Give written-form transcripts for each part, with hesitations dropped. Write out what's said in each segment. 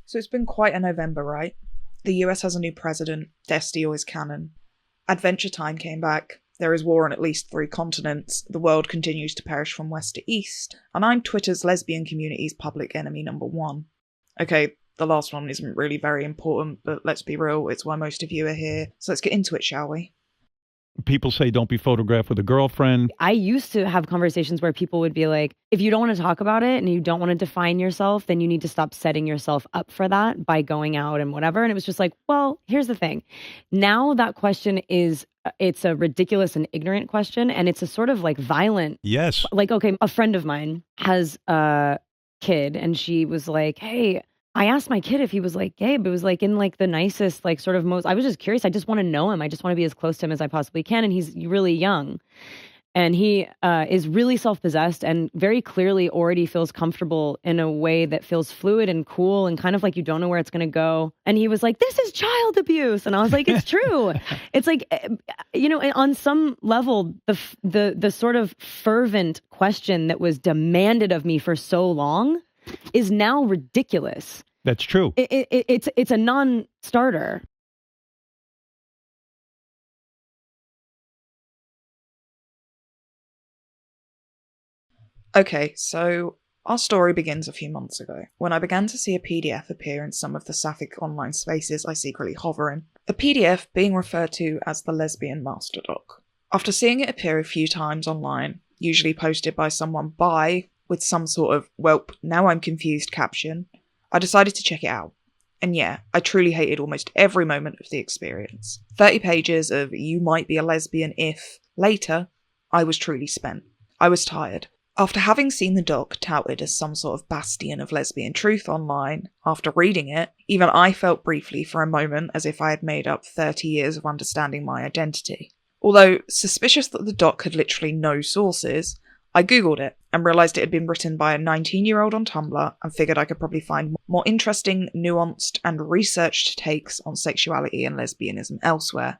So it's been quite a November, right? The US has a new president, Destio is canon. Adventure Time came back. There is war on at least 3 continents. The world continues to perish from west to east. And I'm Twitter's lesbian community's public enemy number 1. Okay, the last one isn't really very important, but let's be real, it's why most of you are here. So let's get into it, shall we? People say don't be photographed with a girlfriend. I used to have conversations where people would be like, if you don't want to talk about it and you don't want to define yourself, then you need to stop setting yourself up for that by going out and whatever. And it was just like, well, here's the thing. Now that question it's a ridiculous and ignorant question. And it's a sort of like violent. Yes. Like, okay, a friend of mine has a kid and she was like, hey, I asked my kid if he was like gay, but it was like in like the nicest, like sort of most, I was just curious. I just want to know him. I just want to be as close to him as I possibly can. And he's really young and he is really self-possessed and very clearly already feels comfortable in a way that feels fluid and cool and kind of like you don't know where it's going to go. And he was like, this is child abuse. And I was like, it's true. It's like, you know, on some level, the sort of fervent question that was demanded of me for so long is now ridiculous. That's true. It's a non-starter. Okay, so our story begins a few months ago, when I began to see a PDF appear in some of the sapphic online spaces I secretly hover in. The PDF being referred to as the lesbian masterdoc. After seeing it appear a few times online, usually posted by someone bi, with some sort of, "Welp, now I'm confused" caption, I decided to check it out. And yeah, I truly hated almost every moment of the experience. 30 pages of "you might be a lesbian if" later, I was truly spent. I was tired. After having seen the doc touted as some sort of bastion of lesbian truth online, after reading it, even I felt briefly for a moment as if I had made up 30 years of understanding my identity. Although suspicious that the doc had literally no sources, I googled it and realised it had been written by a 19-year-old on Tumblr and figured I could probably find more interesting, nuanced and researched takes on sexuality and lesbianism elsewhere.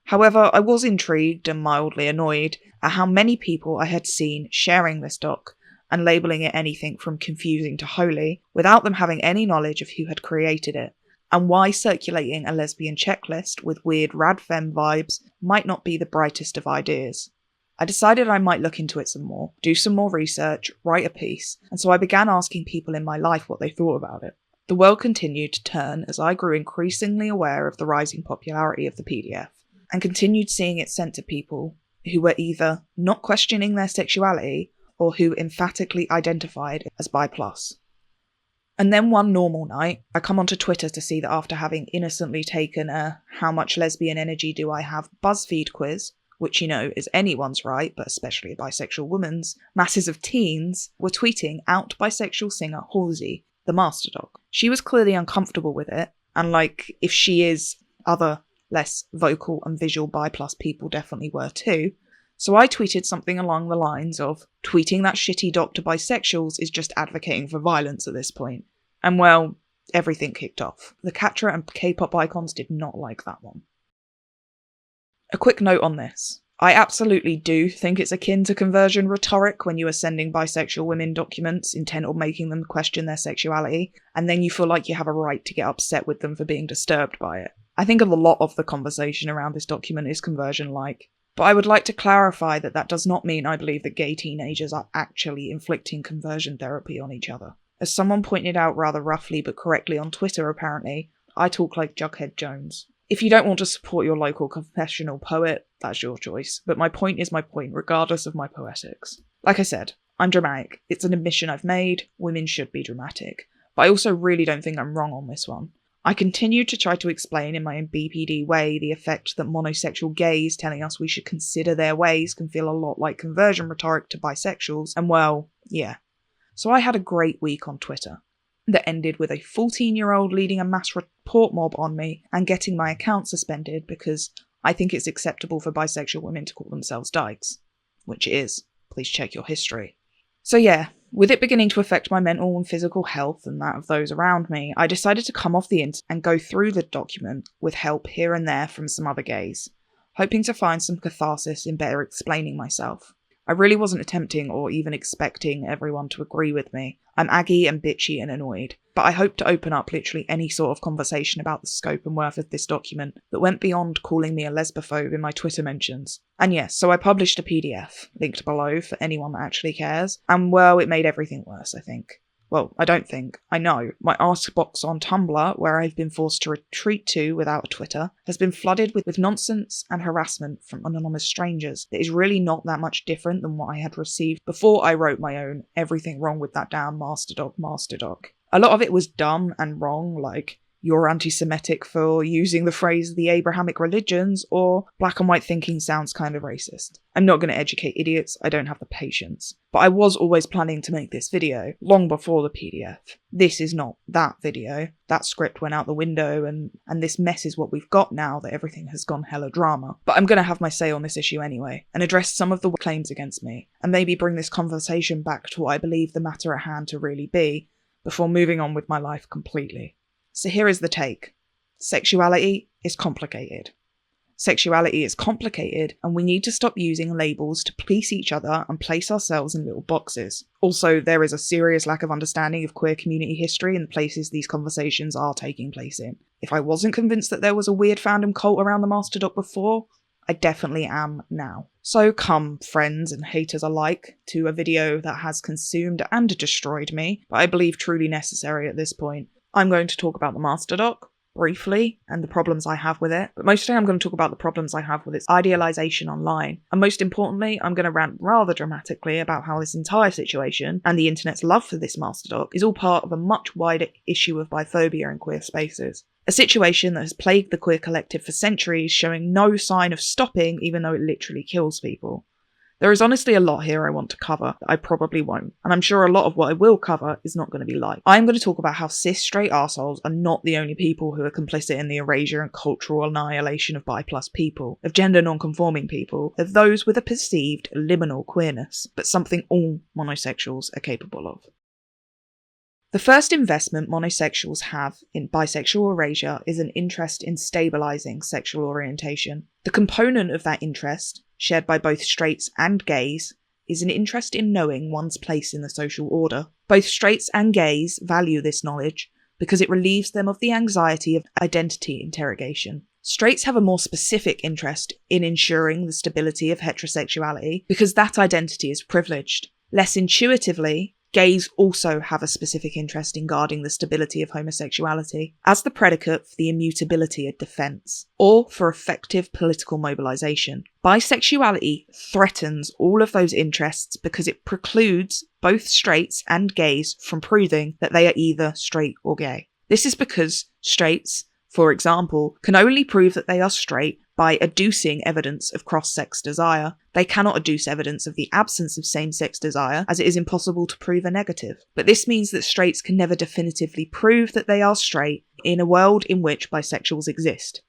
However, I was intrigued and mildly annoyed at how many people I had seen sharing this doc and labelling it anything from confusing to holy without them having any knowledge of who had created it, and why circulating a lesbian checklist with weird radfem vibes might not be the brightest of ideas. I decided I might look into it some more, do some more research, write a piece, and so I began asking people in my life what they thought about it. The world continued to turn as I grew increasingly aware of the rising popularity of the PDF, and continued seeing it sent to people who were either not questioning their sexuality or who emphatically identified as bi+. And then one normal night, I come onto Twitter to see that after having innocently taken a "how much lesbian energy do I have" BuzzFeed quiz, which you know is anyone's right, but especially a bisexual woman's, masses of teens were tweeting out bisexual singer Halsey, the masterdoc. She was clearly uncomfortable with it, and like, if she is, other less vocal and visual bi+ people definitely were too. So I tweeted something along the lines of, tweeting that shitty doc to bisexuals is just advocating for violence at this point. And well, everything kicked off. The Catra and K-pop icons did not like that one. A quick note on this. I absolutely do think it's akin to conversion rhetoric when you are sending bisexual women documents intent on making them question their sexuality, and then you feel like you have a right to get upset with them for being disturbed by it. I think a lot of the conversation around this document is conversion-like, but I would like to clarify that that does not mean I believe that gay teenagers are actually inflicting conversion therapy on each other. As someone pointed out rather roughly but correctly on Twitter apparently, I talk like Jughead Jones. If you don't want to support your local confessional poet, that's your choice, but my point is my point regardless of my poetics. Like I said, I'm dramatic. It's an admission I've made. Women should be dramatic. But I also really don't think I'm wrong on this one. I continue to try to explain in my own BPD way the effect that monosexual gays telling us we should consider their ways can feel a lot like conversion rhetoric to bisexuals, and well, yeah. So I had a great week on Twitter that ended with a 14-year-old leading a mass report mob on me and getting my account suspended because I think it's acceptable for bisexual women to call themselves dykes. Which it is. Please check your history. So yeah, with it beginning to affect my mental and physical health and that of those around me, I decided to come off the internet and go through the document with help here and there from some other gays, hoping to find some catharsis in better explaining myself. I really wasn't attempting or even expecting everyone to agree with me. I'm aggy and bitchy and annoyed. but I hope to open up literally any sort of conversation about the scope and worth of this document that went beyond calling me a lesbophobe in my Twitter mentions. And yes, so I published a PDF, linked below for anyone that actually cares, and well, it made everything worse, I think. Well, I don't think. I know. My ask box on Tumblr, where I've been forced to retreat to without a Twitter, has been flooded with nonsense and harassment from anonymous strangers that is really not that much different than what I had received before I wrote my own everything wrong with that damn masterdoc. A lot of it was dumb and wrong, like, you're anti-Semitic for using the phrase the Abrahamic religions, or black and white thinking sounds kind of racist. I'm not going to educate idiots, I don't have the patience. But I was always planning to make this video, long before the PDF. This is not that video. That script went out the window, and this mess is what we've got now that everything has gone hella drama. But I'm going to have my say on this issue anyway, and address some of the claims against me, and maybe bring this conversation back to what I believe the matter at hand to really be, before moving on with my life completely. So here is the take. Sexuality is complicated. Sexuality is complicated, and we need to stop using labels to police each other and place ourselves in little boxes. Also, there is a serious lack of understanding of queer community history in the places these conversations are taking place in. If I wasn't convinced that there was a weird fandom cult around the masterdoc before, I definitely am now. So come, friends and haters alike, to a video that has consumed and destroyed me, but I believe truly necessary at this point. I'm going to talk about the masterdoc, briefly, and the problems I have with it, but mostly I'm going to talk about the problems I have with its idealization online, and most importantly, I'm going to rant rather dramatically about how this entire situation, and the internet's love for this masterdoc, is all part of a much wider issue of biphobia in queer spaces. A situation that has plagued the queer collective for centuries, showing no sign of stopping even though it literally kills people. There is honestly a lot here I want to cover that I probably won't, and I'm sure a lot of what I will cover is not going to be light. I'm going to talk about how cis straight arseholes are not the only people who are complicit in the erasure and cultural annihilation of bi plus people, of gender non-conforming people, of those with a perceived liminal queerness, but something all monosexuals are capable of. The first investment monosexuals have in bisexual erasure is an interest in stabilising sexual orientation. The component of that interest, shared by both straights and gays, is an interest in knowing one's place in the social order. Both straights and gays value this knowledge because it relieves them of the anxiety of identity interrogation. Straights have a more specific interest in ensuring the stability of heterosexuality because that identity is privileged. Less intuitively, gays also have a specific interest in guarding the stability of homosexuality as the predicate for the immutability of defence, or for effective political mobilisation. Bisexuality threatens all of those interests because it precludes both straights and gays from proving that they are either straight or gay. This is because straights, for example, can only prove that they are straight by adducing evidence of cross-sex desire. They cannot adduce evidence of the absence of same-sex desire, as it is impossible to prove a negative. But this means that straights can never definitively prove that they are straight in a world in which bisexuals exist,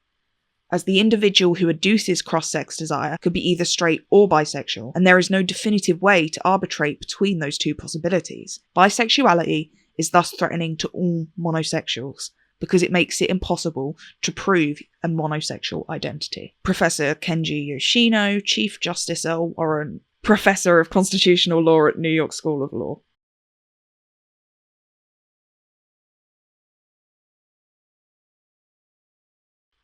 as the individual who adduces cross-sex desire could be either straight or bisexual, and there is no definitive way to arbitrate between those two possibilities. Bisexuality is thus threatening to all monosexuals, because it makes it impossible to prove a monosexual identity. Professor Kenji Yoshino, Chief Justice Earl Warren, Professor of Constitutional Law at New York School of Law.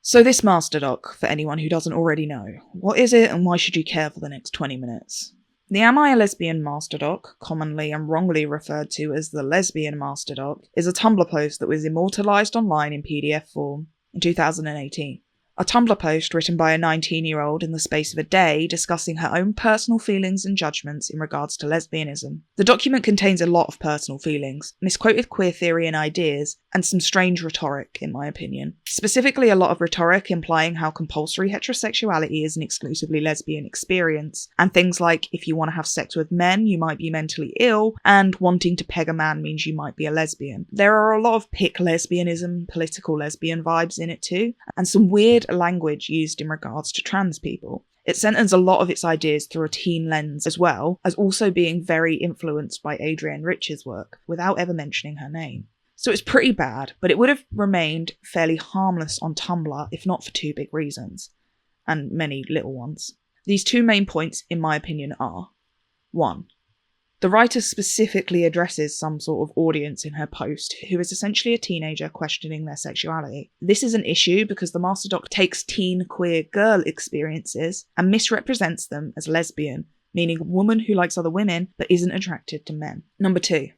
So this masterdoc, for anyone who doesn't already know, what is it and why should you care for the next 20 minutes? The Am I a Lesbian masterdoc, commonly and wrongly referred to as the lesbian masterdoc, is a Tumblr post that was immortalised online in PDF form in 2018. A Tumblr post written by a 19-year-old in the space of a day discussing her own personal feelings and judgments in regards to lesbianism. The document contains a lot of personal feelings, misquoted queer theory and ideas, and some strange rhetoric, in my opinion. Specifically, a lot of rhetoric implying how compulsory heterosexuality is an exclusively lesbian experience, and things like, if you want to have sex with men, you might be mentally ill, and wanting to peg a man means you might be a lesbian. There are a lot of pick lesbianism, political lesbian vibes in it too, and some weird language used in regards to trans people. It centres a lot of its ideas through a teen lens as well, as also being very influenced by Adrienne Rich's work, without ever mentioning her name. So it's pretty bad, but it would have remained fairly harmless on Tumblr if not for two big reasons, and many little ones. These two main points, in my opinion, are 1. The writer specifically addresses some sort of audience in her post who is essentially a teenager questioning their sexuality. This is an issue because the masterdoc takes teen queer girl experiences and misrepresents them as lesbian, meaning a woman who likes other women but isn't attracted to men. Number 2.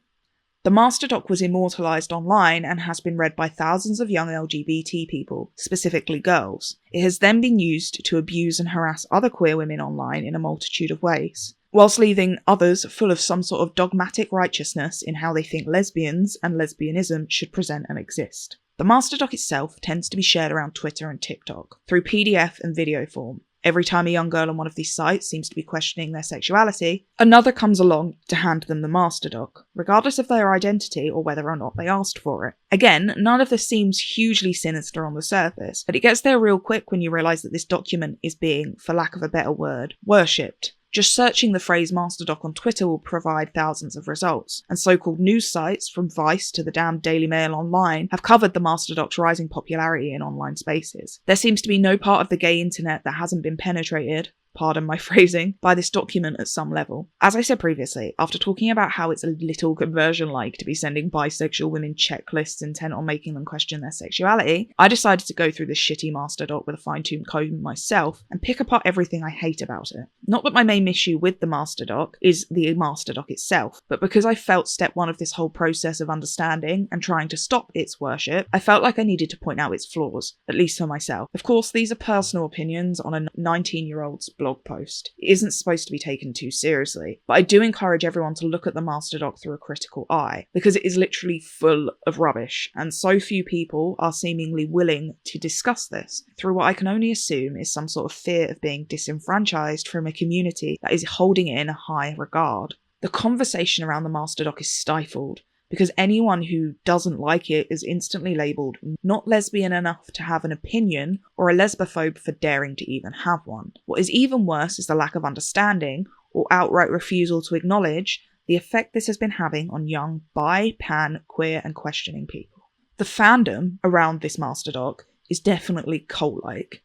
The masterdoc was immortalised online and has been read by thousands of young LGBT people, specifically girls. It has then been used to abuse and harass other queer women online in a multitude of ways, whilst leaving others full of some sort of dogmatic righteousness in how they think lesbians and lesbianism should present and exist. The masterdoc itself tends to be shared around Twitter and TikTok, through PDF and video form. Every time a young girl on one of these sites seems to be questioning their sexuality, another comes along to hand them the masterdoc, regardless of their identity or whether or not they asked for it. Again, none of this seems hugely sinister on the surface, but it gets there real quick when you realise that this document is being, for lack of a better word, worshipped. Just searching the phrase masterdoc on Twitter will provide thousands of results, and so-called news sites, from Vice to the damned Daily Mail online, have covered the masterdoc's rising popularity in online spaces. There seems to be no part of the gay internet that hasn't been penetrated, pardon my phrasing, by this document at some level. As I said previously, after talking about how it's a little conversion-like to be sending bisexual women checklists intent on making them question their sexuality, I decided to go through this shitty masterdoc with a fine-tuned comb myself and pick apart everything I hate about it. Not that my main issue with the masterdoc is the masterdoc itself, but because I felt step 1 of this whole process of understanding and trying to stop its worship, I felt like I needed to point out its flaws, at least for myself. Of course, these are personal opinions on a 19-year-old's blog post. It isn't supposed to be taken too seriously, but I do encourage everyone to look at the masterdoc through a critical eye, because it is literally full of rubbish, and so few people are seemingly willing to discuss this, through what I can only assume is some sort of fear of being disenfranchised from a community that is holding it in a high regard. The conversation around the masterdoc is stifled, because anyone who doesn't like it is instantly labelled not lesbian enough to have an opinion, or a lesbophobe for daring to even have one. What is even worse is the lack of understanding, or outright refusal to acknowledge, the effect this has been having on young bi, pan, queer and questioning people. The fandom around this masterdoc is definitely cult-like.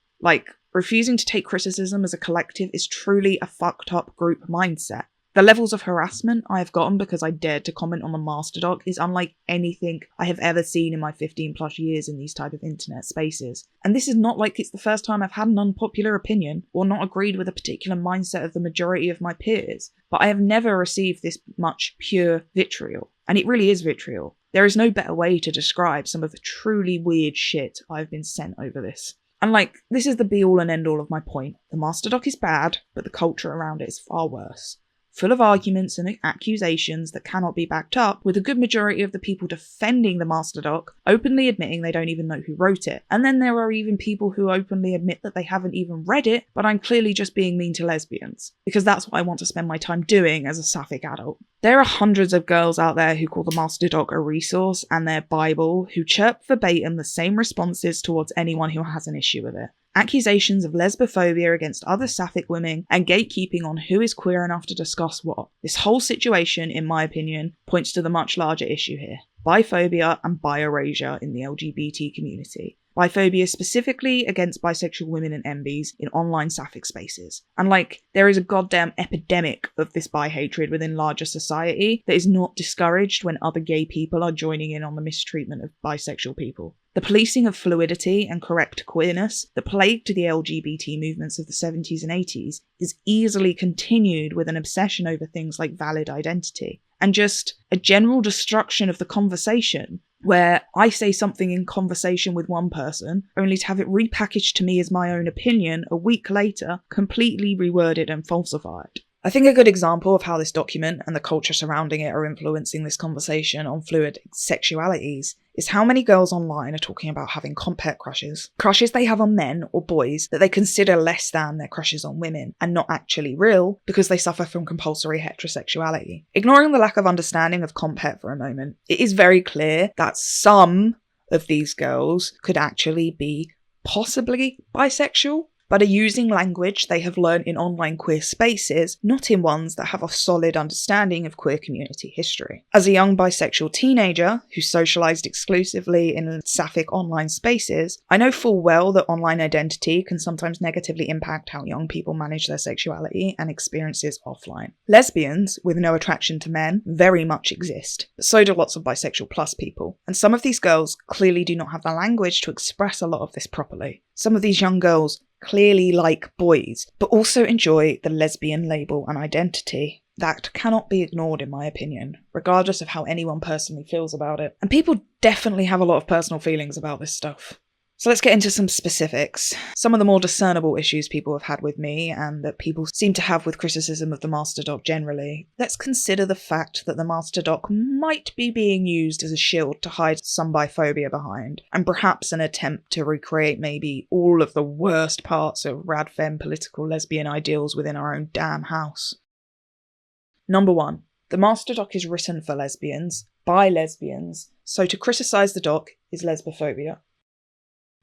Refusing to take criticism as a collective is truly a fucked up group mindset. The levels of harassment I have gotten because I dared to comment on the masterdoc is unlike anything I have ever seen in my 15 plus years in these type of internet spaces. And this is not like it's the first time I've had an unpopular opinion or not agreed with a particular mindset of the majority of my peers, but I have never received this much pure vitriol. And it really is vitriol. There is no better way to describe some of the truly weird shit I've been sent over this. And this is the be-all and end-all of my point. The masterdoc is bad, but the culture around it is far worse. Full of arguments and accusations that cannot be backed up, with a good majority of the people defending the masterdoc openly admitting they don't even know who wrote it. And then there are even people who openly admit that they haven't even read it, but I'm clearly just being mean to lesbians, because that's what I want to spend my time doing as a sapphic adult. There are hundreds of girls out there who call the masterdoc a resource and their Bible, who chirp verbatim the same responses towards anyone who has an issue with it. Accusations of lesbophobia against other sapphic women, and gatekeeping on who is queer enough to discuss what. This whole situation, in my opinion, points to the much larger issue here: biphobia and bi-erasure in the LGBT community. Biphobia specifically against bisexual women and MBs in online sapphic spaces. And there is a goddamn epidemic of this bi-hatred within larger society that is not discouraged when other gay people are joining in on the mistreatment of bisexual people. The policing of fluidity and correct queerness that plagued the LGBT movements of the 70s and 80s is easily continued with an obsession over things like valid identity, and just a general destruction of the conversation, where I say something in conversation with one person, only to have it repackaged to me as my own opinion a week later, completely reworded and falsified. I think a good example of how this document and the culture surrounding it are influencing this conversation on fluid sexualities is how many girls online are talking about having compet crushes they have on men or boys that they consider less than their crushes on women, and not actually real because they suffer from compulsory heterosexuality. Ignoring the lack of understanding of compet for a moment, it is very clear that some of these girls could actually be possibly bisexual. but are using language they have learned in online queer spaces, not in ones that have a solid understanding of queer community history. As a young bisexual teenager who socialised exclusively in sapphic online spaces, I know full well that online identity can sometimes negatively impact how young people manage their sexuality and experiences offline. Lesbians, with no attraction to men, very much exist, but so do lots of bisexual plus people, and some of these girls clearly do not have the language to express a lot of this properly. Some of these young girls clearly like boys, but also enjoy the lesbian label and identity. That cannot be ignored in my opinion, regardless of how anyone personally feels about it. And people definitely have a lot of personal feelings about this stuff. So let's get into some specifics. Some of the more discernible issues people have had with me, and that people seem to have with criticism of the masterdoc generally. Let's consider the fact that the masterdoc might be being used as a shield to hide some biphobia behind, and perhaps an attempt to recreate maybe all of the worst parts of radfem political lesbian ideals within our own damn house. Number 1. The masterdoc is written for lesbians, by lesbians, so to criticise the doc is lesbophobia.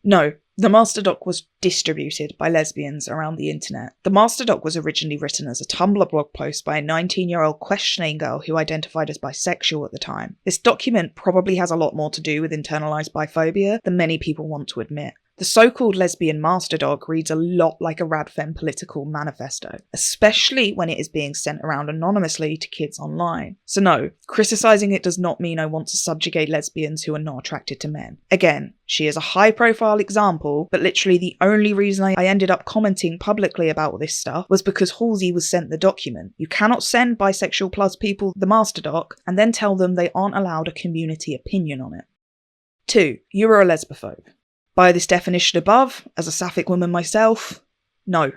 No, the masterdoc was distributed by lesbians around the internet. The masterdoc was originally written as a Tumblr blog post by a 19-year-old questioning girl who identified as bisexual at the time. This document probably has a lot more to do with internalised biphobia than many people want to admit. The so-called lesbian masterdoc reads a lot like a radfem political manifesto, especially when it is being sent around anonymously to kids online. So no, criticising it does not mean I want to subjugate lesbians who are not attracted to men. Again, she is a high-profile example, but literally the only reason I ended up commenting publicly about this stuff was because Halsey was sent the document. You cannot send bisexual plus people the masterdoc and then tell them they aren't allowed a community opinion on it. 2. You are a lesbophobe. By this definition above, as a sapphic woman myself, no.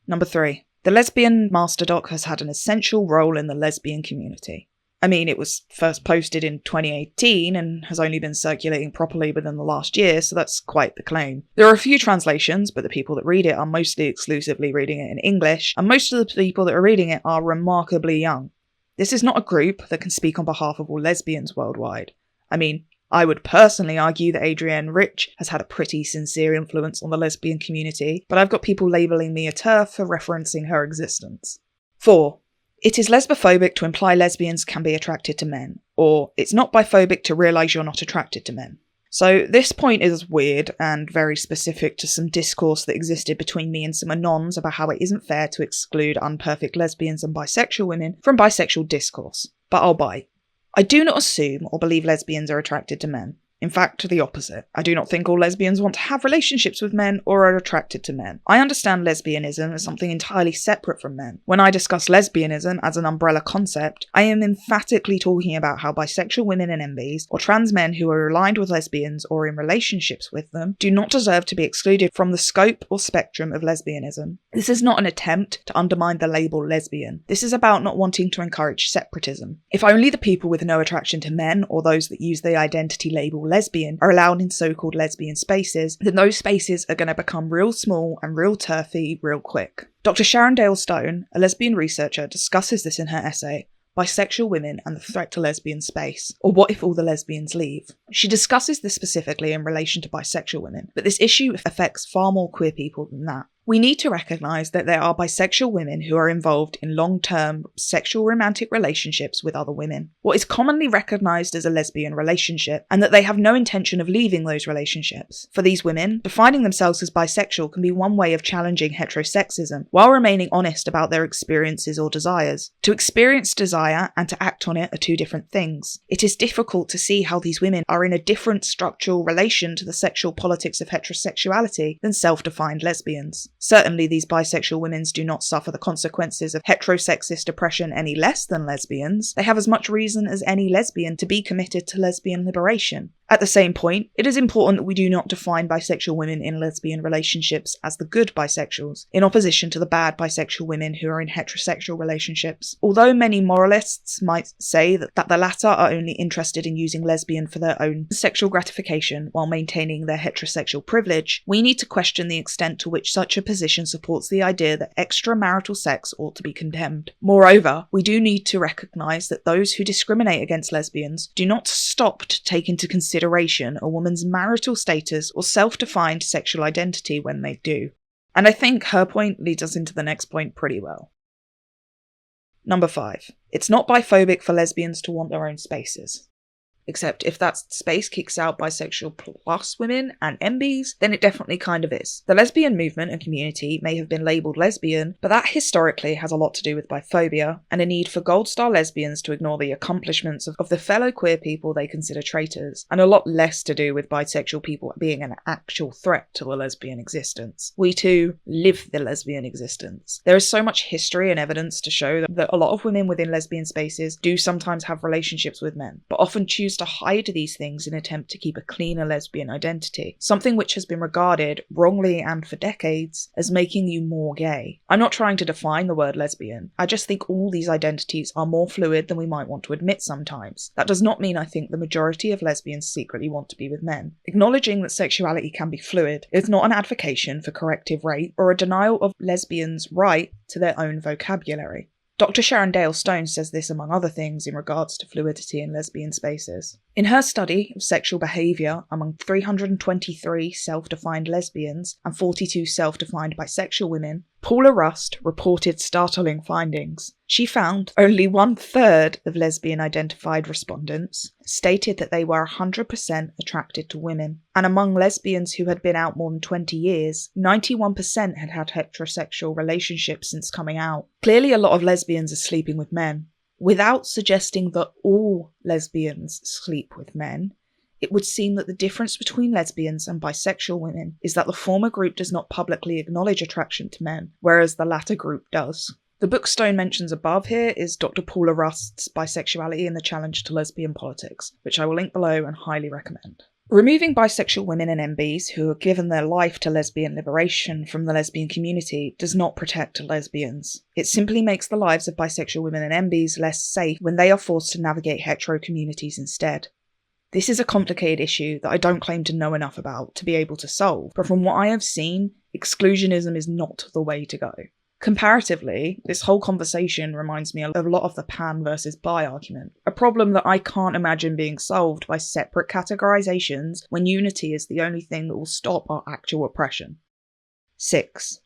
Number 3. The lesbian masterdoc has had an essential role in the lesbian community. I mean, it was first posted in 2018 and has only been circulating properly within the last year, so that's quite the claim. There are a few translations, but the people that read it are mostly exclusively reading it in English, and most of the people that are reading it are remarkably young. This is not a group that can speak on behalf of all lesbians worldwide. I mean, I would personally argue that Adrienne Rich has had a pretty sincere influence on the lesbian community, but I've got people labelling me a TERF for referencing her existence. 4. It is lesbophobic to imply lesbians can be attracted to men, or it's not biphobic to realise you're not attracted to men. So this point is weird and very specific to some discourse that existed between me and some anons about how it isn't fair to exclude unperfect lesbians and bisexual women from bisexual discourse, but I'll bite. I do not assume or believe lesbians are attracted to men. In fact, the opposite. I do not think all lesbians want to have relationships with men or are attracted to men. I understand lesbianism as something entirely separate from men. When I discuss lesbianism as an umbrella concept, I am emphatically talking about how bisexual women and MBs, or trans men who are aligned with lesbians or in relationships with them, do not deserve to be excluded from the scope or spectrum of lesbianism. This is not an attempt to undermine the label lesbian. This is about not wanting to encourage separatism. If only the people with no attraction to men, or those that use the identity label lesbian, are allowed in so-called lesbian spaces, then those spaces are going to become real small and real turfy real quick. Dr. Sharon Dale Stone, a lesbian researcher, discusses this in her essay, Bisexual Women and the Threat to Lesbian Space, or What If All the Lesbians Leave? She discusses this specifically in relation to bisexual women, but this issue affects far more queer people than that. We need to recognise that there are bisexual women who are involved in long-term sexual romantic relationships with other women, what is commonly recognised as a lesbian relationship, and that they have no intention of leaving those relationships. For these women, defining themselves as bisexual can be one way of challenging heterosexism, while remaining honest about their experiences or desires. To experience desire and to act on it are two different things. It is difficult to see how these women are in a different structural relation to the sexual politics of heterosexuality than self-defined lesbians. Certainly these bisexual women do not suffer the consequences of heterosexist oppression any less than lesbians. They have as much reason as any lesbian to be committed to lesbian liberation. At the same point, it is important that we do not define bisexual women in lesbian relationships as the good bisexuals, in opposition to the bad bisexual women who are in heterosexual relationships. Although many moralists might say that the latter are only interested in using lesbian for their own sexual gratification while maintaining their heterosexual privilege, we need to question the extent to which such a position supports the idea that extramarital sex ought to be condemned. Moreover, we do need to recognise that those who discriminate against lesbians do not stop to take into consideration a woman's marital status or self-defined sexual identity when they do. And I think her point leads us into the next point pretty well. Number 5. It's not biphobic for lesbians to want their own spaces. Except if that space kicks out bisexual plus women and MBs, then it definitely kind of is. The lesbian movement and community may have been labelled lesbian, but that historically has a lot to do with biphobia, and a need for gold star lesbians to ignore the accomplishments of the fellow queer people they consider traitors, and a lot less to do with bisexual people being an actual threat to the lesbian existence. We too live the lesbian existence. There is so much history and evidence to show that a lot of women within lesbian spaces do sometimes have relationships with men, but often choose to hide these things in an attempt to keep a cleaner lesbian identity, something which has been regarded, wrongly and for decades, as making you more gay. I'm not trying to define the word lesbian, I just think all these identities are more fluid than we might want to admit sometimes. That does not mean I think the majority of lesbians secretly want to be with men. Acknowledging that sexuality can be fluid is not an advocation for corrective rape or a denial of lesbians' right to their own vocabulary. Dr. Sharon Dale Stone says this among other things in regards to fluidity in lesbian spaces. In her study of sexual behaviour among 323 self-defined lesbians and 42 self-defined bisexual women, Paula Rust reported startling findings. She found only 1/3 of lesbian-identified respondents stated that they were 100% attracted to women, and among lesbians who had been out more than 20 years, 91% had had heterosexual relationships since coming out. Clearly a lot of lesbians are sleeping with men. Without suggesting that all lesbians sleep with men, it would seem that the difference between lesbians and bisexual women is that the former group does not publicly acknowledge attraction to men, whereas the latter group does. The book Stone mentions above here is Dr. Paula Rust's Bisexuality and the Challenge to Lesbian Politics, which I will link below and highly recommend. Removing bisexual women and MBs who have given their life to lesbian liberation from the lesbian community does not protect lesbians. It simply makes the lives of bisexual women and MBs less safe when they are forced to navigate hetero communities instead. This is a complicated issue that I don't claim to know enough about to be able to solve, but from what I have seen, exclusionism is not the way to go. Comparatively, this whole conversation reminds me a lot of the pan versus bi argument, a problem that I can't imagine being solved by separate categorizations when unity is the only thing that will stop our actual oppression. 6.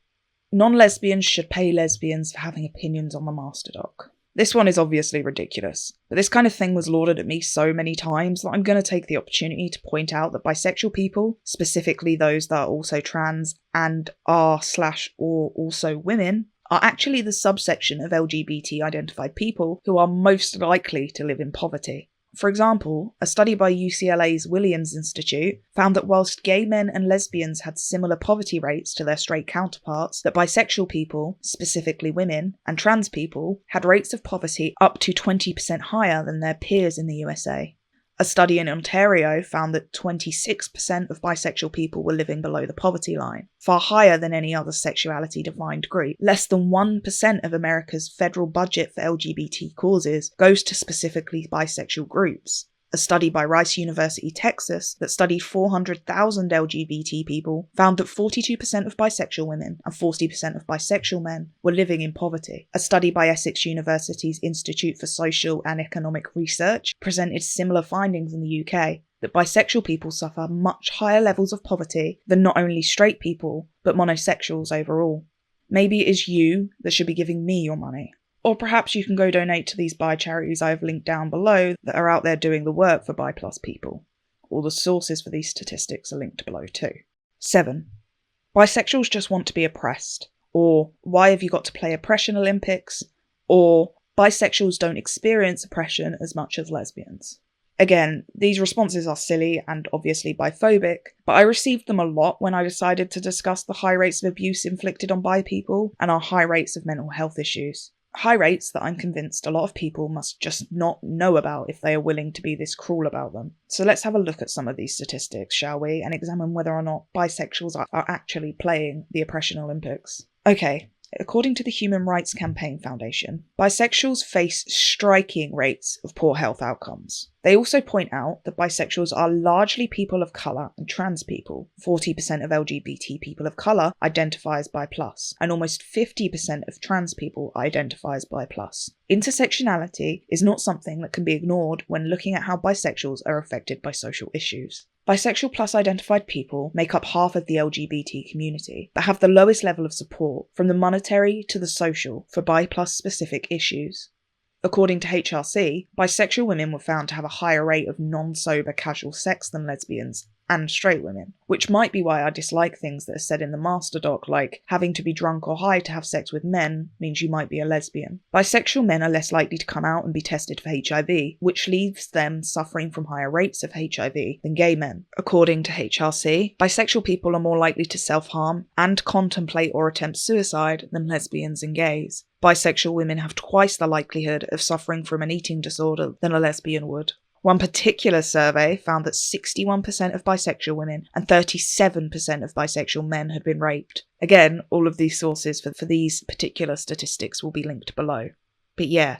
Non-lesbians should pay lesbians for having opinions on the masterdoc. This one is obviously ridiculous, but this kind of thing was lauded at me so many times that I'm going to take the opportunity to point out that bisexual people, specifically those that are also trans and are/or also women, are actually the subsection of LGBT identified people who are most likely to live in poverty. For example, a study by UCLA's Williams Institute found that whilst gay men and lesbians had similar poverty rates to their straight counterparts, that bisexual people, specifically women, and trans people had rates of poverty up to 20% higher than their peers in the USA. A study in Ontario found that 26% of bisexual people were living below the poverty line, far higher than any other sexuality-defined group. Less than 1% of America's federal budget for LGBT causes goes to specifically bisexual groups. A study by Rice University, Texas, that studied 400,000 LGBT people found that 42% of bisexual women and 40% of bisexual men were living in poverty. A study by Essex University's Institute for Social and Economic Research presented similar findings in the UK, that bisexual people suffer much higher levels of poverty than not only straight people, but monosexuals overall. Maybe it is you that should be giving me your money. Or perhaps you can go donate to these bi charities I have linked down below that are out there doing the work for bi plus people. All the sources for these statistics are linked below too. 7. Bisexuals just want to be oppressed. Or, why have you got to play oppression Olympics? Or, bisexuals don't experience oppression as much as lesbians. Again, these responses are silly and obviously biphobic, but I received them a lot when I decided to discuss the high rates of abuse inflicted on bi people and our high rates of mental health issues. High rates that I'm convinced a lot of people must just not know about if they are willing to be this cruel about them. So let's have a look at some of these statistics, shall we, and examine whether or not bisexuals are actually playing the oppression Olympics. Okay, according to the Human Rights Campaign Foundation, bisexuals face striking rates of poor health outcomes. They also point out that bisexuals are largely people of colour and trans people. 40% of LGBT people of colour identify as bi+, and almost 50% of trans people identify as bi+. Intersectionality is not something that can be ignored when looking at how bisexuals are affected by social issues. Bisexual plus identified people make up half of the LGBT community, but have the lowest level of support, from the monetary to the social, for bi plus specific issues. According to HRC, bisexual women were found to have a higher rate of non-sober casual sex than lesbians and straight women, which might be why I dislike things that are said in the masterdoc, like having to be drunk or high to have sex with men means you might be a lesbian. Bisexual men are less likely to come out and be tested for HIV, which leaves them suffering from higher rates of HIV than gay men. According to HRC, bisexual people are more likely to self-harm and contemplate or attempt suicide than lesbians and gays. Bisexual women have twice the likelihood of suffering from an eating disorder than a lesbian would. One particular survey found that 61% of bisexual women and 37% of bisexual men had been raped. Again, all of these sources for these particular statistics will be linked below. But yeah,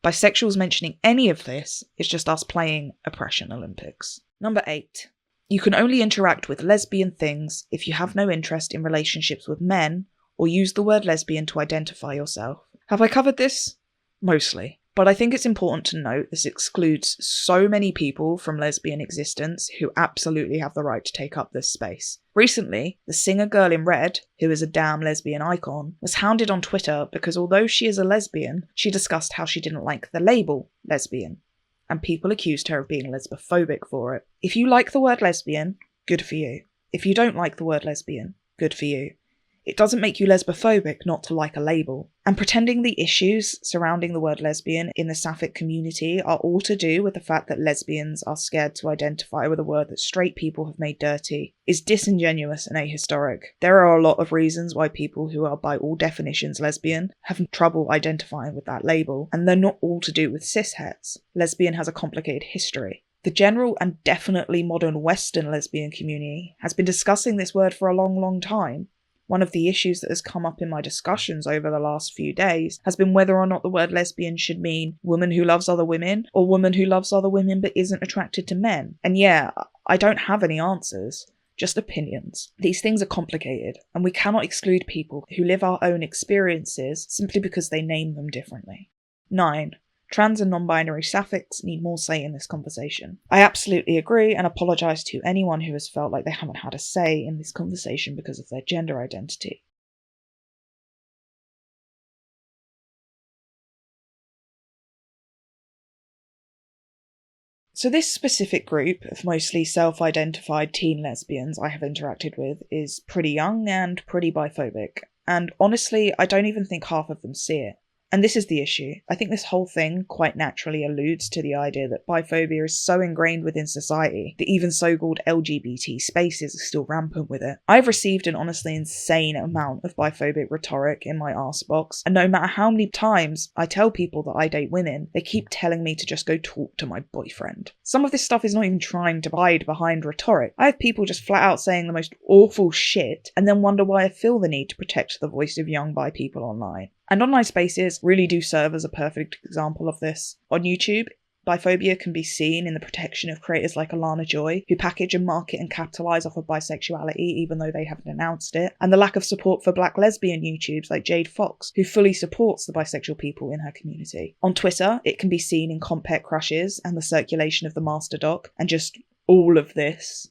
bisexuals mentioning any of this is just us playing Oppression Olympics. Number 8. You can only interact with lesbian things if you have no interest in relationships with men or use the word lesbian to identify yourself. Have I covered this? Mostly. But I think it's important to note this excludes so many people from lesbian existence who absolutely have the right to take up this space. Recently, the singer Girl in Red, who is a damn lesbian icon, was hounded on Twitter because although she is a lesbian, she discussed how she didn't like the label lesbian, and people accused her of being lesbophobic for it. If you like the word lesbian, good for you. If you don't like the word lesbian, good for you. It doesn't make you lesbophobic not to like a label. And pretending the issues surrounding the word lesbian in the sapphic community are all to do with the fact that lesbians are scared to identify with a word that straight people have made dirty is disingenuous and ahistoric. There are a lot of reasons why people who are by all definitions lesbian have trouble identifying with that label, and they're not all to do with cishetes. Lesbian has a complicated history. The general and definitely modern Western lesbian community has been discussing this word for a long time. One of the issues that has come up in my discussions over the last few days has been whether or not the word lesbian should mean woman who loves other women or woman who loves other women but isn't attracted to men. And yeah, I don't have any answers, just opinions. These things are complicated, and we cannot exclude people who live our own experiences simply because they name them differently. 9. Trans and non-binary sapphics need more say in this conversation. I absolutely agree and apologise to anyone who has felt like they haven't had a say in this conversation because of their gender identity. So this specific group of mostly self-identified teen lesbians I have interacted with is pretty young and pretty biphobic, and honestly I don't even think half of them see it. And this is the issue. I think this whole thing quite naturally alludes to the idea that biphobia is so ingrained within society that even so-called LGBT spaces are still rampant with it. I've received an honestly insane amount of biphobic rhetoric in my arse box, and no matter how many times I tell people that I date women, they keep telling me to just go talk to my boyfriend. Some of this stuff is not even trying to hide behind rhetoric. I have people just flat out saying the most awful shit and then wonder why I feel the need to protect the voice of young bi people online. And online spaces really do serve as a perfect example of this. On YouTube, biphobia can be seen in the protection of creators like Alana Joy, who package and market and capitalise off of bisexuality even though they haven't announced it, and the lack of support for black lesbian YouTubes like Jade Fox, who fully supports the bisexual people in her community. On Twitter, it can be seen in compet crushes and the circulation of the masterdoc, and just all of this.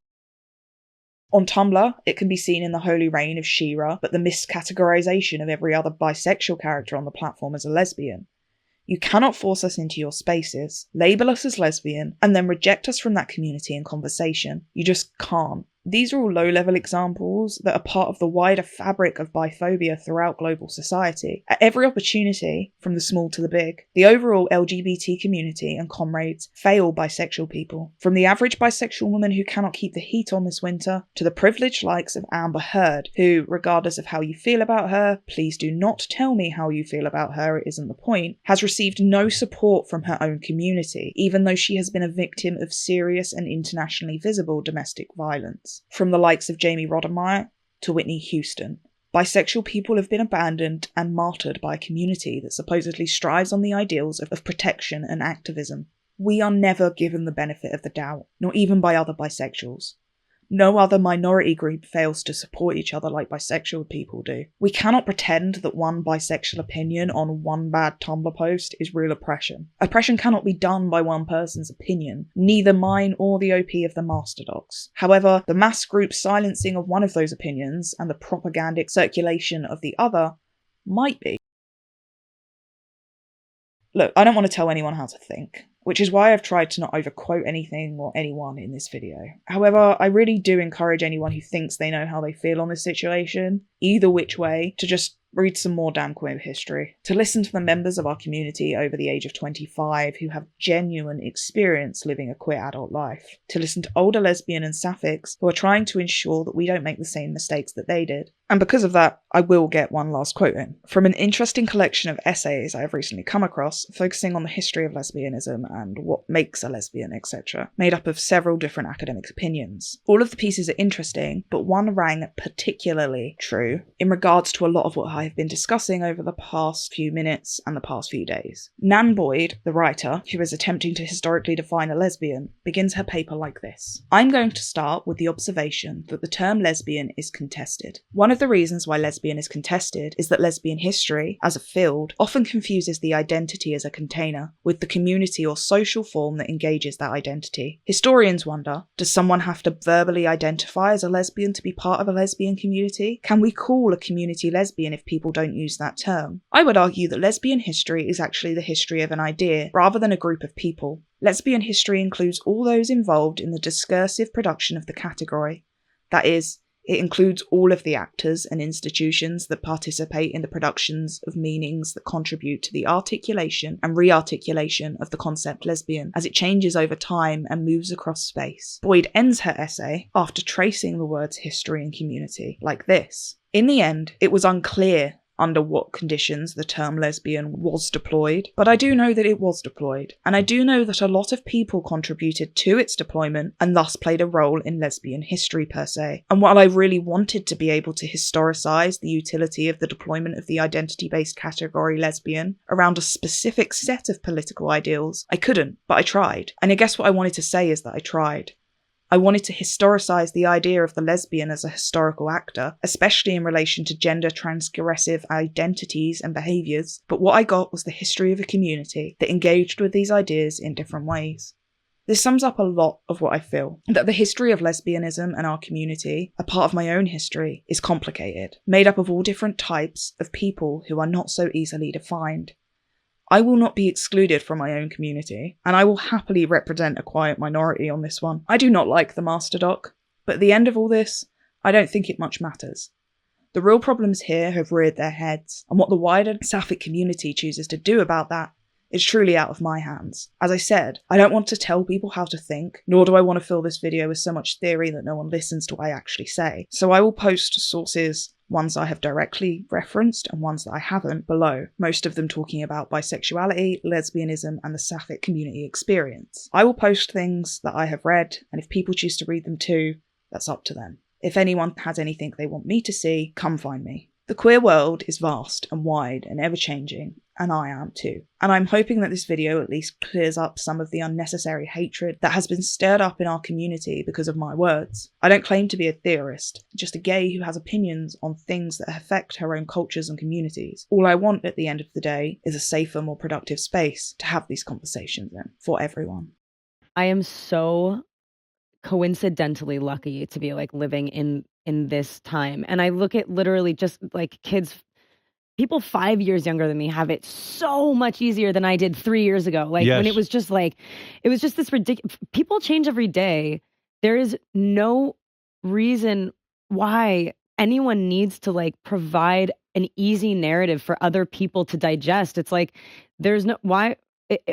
On Tumblr, it can be seen in the holy reign of She-Ra, but the miscategorization of every other bisexual character on the platform as a lesbian. You cannot force us into your spaces, label us as lesbian, and then reject us from that community and conversation. You just can't. These are all low-level examples that are part of the wider fabric of biphobia throughout global society. At every opportunity, from the small to the big, the overall LGBT community and comrades fail bisexual people. From the average bisexual woman who cannot keep the heat on this winter, to the privileged likes of Amber Heard, who, regardless of how you feel about her, please do not tell me how you feel about her, it isn't the point, has received no support from her own community, even though she has been a victim of serious and internationally visible domestic violence. From the likes of Jamie Roddenmeyer to Whitney Houston, bisexual people have been abandoned and martyred by a community that supposedly strives on the ideals of protection and activism. We are never given the benefit of the doubt, nor even by other bisexuals. No other minority group fails to support each other like bisexual people do. We cannot pretend that one bisexual opinion on one bad Tumblr post is real oppression. Oppression cannot be done by one person's opinion, neither mine or the OP of the masterdocs. However, the mass group silencing of one of those opinions and the propagandic circulation of the other might be. Look, I don't want to tell anyone how to think, which is why I've tried to not overquote anything or anyone in this video. However, I really do encourage anyone who thinks they know how they feel on this situation, either which way, to just read some more damn queer history, to listen to the members of our community over the age of 25 who have genuine experience living a queer adult life, to listen to older lesbian and sapphics who are trying to ensure that we don't make the same mistakes that they did. And because of that, I will get one last quote in, from an interesting collection of essays I have recently come across, focusing on the history of lesbianism and what makes a lesbian, etc., made up of several different academic opinions. All of the pieces are interesting, but one rang particularly true in regards to a lot of what I have been discussing over the past few minutes and the past few days. Nan Boyd, the writer, who is attempting to historically define a lesbian, begins her paper like this. I'm going to start with the observation that the term lesbian is contested. One of the reasons why lesbian is contested is that lesbian history, as a field, often confuses the identity as a container with the community or social form that engages that identity. Historians wonder, does someone have to verbally identify as a lesbian to be part of a lesbian community? Can we call a community lesbian if people don't use that term? I would argue that lesbian history is actually the history of an idea rather than a group of people. Lesbian history includes all those involved in the discursive production of the category. That is, it includes all of the actors and institutions that participate in the productions of meanings that contribute to the articulation and re-articulation of the concept lesbian as it changes over time and moves across space. Boyd ends her essay, after tracing the words history and community, like this. In the end, it was unclear under what conditions the term lesbian was deployed, but I do know that it was deployed, and I do know that a lot of people contributed to its deployment and thus played a role in lesbian history per se. And while I really wanted to be able to historicise the utility of the deployment of the identity-based category lesbian around a specific set of political ideals, I couldn't, but I tried. And I guess what I wanted to say is that I tried. I wanted to historicise the idea of the lesbian as a historical actor, especially in relation to gender transgressive identities and behaviours, but what I got was the history of a community that engaged with these ideas in different ways. This sums up a lot of what I feel, that the history of lesbianism and our community, a part of my own history, is complicated, made up of all different types of people who are not so easily defined. I will not be excluded from my own community, and I will happily represent a quiet minority on this one. I do not like the masterdoc, but at the end of all this, I don't think it much matters. The real problems here have reared their heads, and what the wider sapphic community chooses to do about that is truly out of my hands. As I said, I don't want to tell people how to think, nor do I want to fill this video with so much theory that no one listens to what I actually say. So I will post sources, ones I have directly referenced and ones that I haven't, below, most of them talking about bisexuality, lesbianism, and the sapphic community experience. I will post things that I have read, and if people choose to read them too, that's up to them. If anyone has anything they want me to see, come find me. The queer world is vast and wide and ever-changing, and I am too. And I'm hoping that this video at least clears up some of the unnecessary hatred that has been stirred up in our community because of my words. I don't claim to be a theorist, just a gay who has opinions on things that affect her own cultures and communities. All I want at the end of the day is a safer, more productive space to have these conversations in, for everyone. I am so coincidentally lucky to be living in this time, and I look at literally just kids, people 5 years younger than me have it so much easier than I did 3 years ago. Yes. When it was just this ridiculous. People change every day. There is no reason why anyone needs to provide an easy narrative for other people to digest. It's there's no why.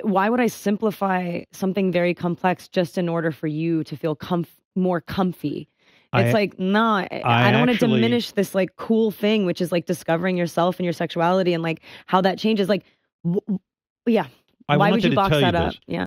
Why would I simplify something very complex just in order for you to feel more comfy? It's no, I don't want to diminish this cool thing, which is discovering yourself and your sexuality and how that changes. Yeah. Why would you box that up? Yeah.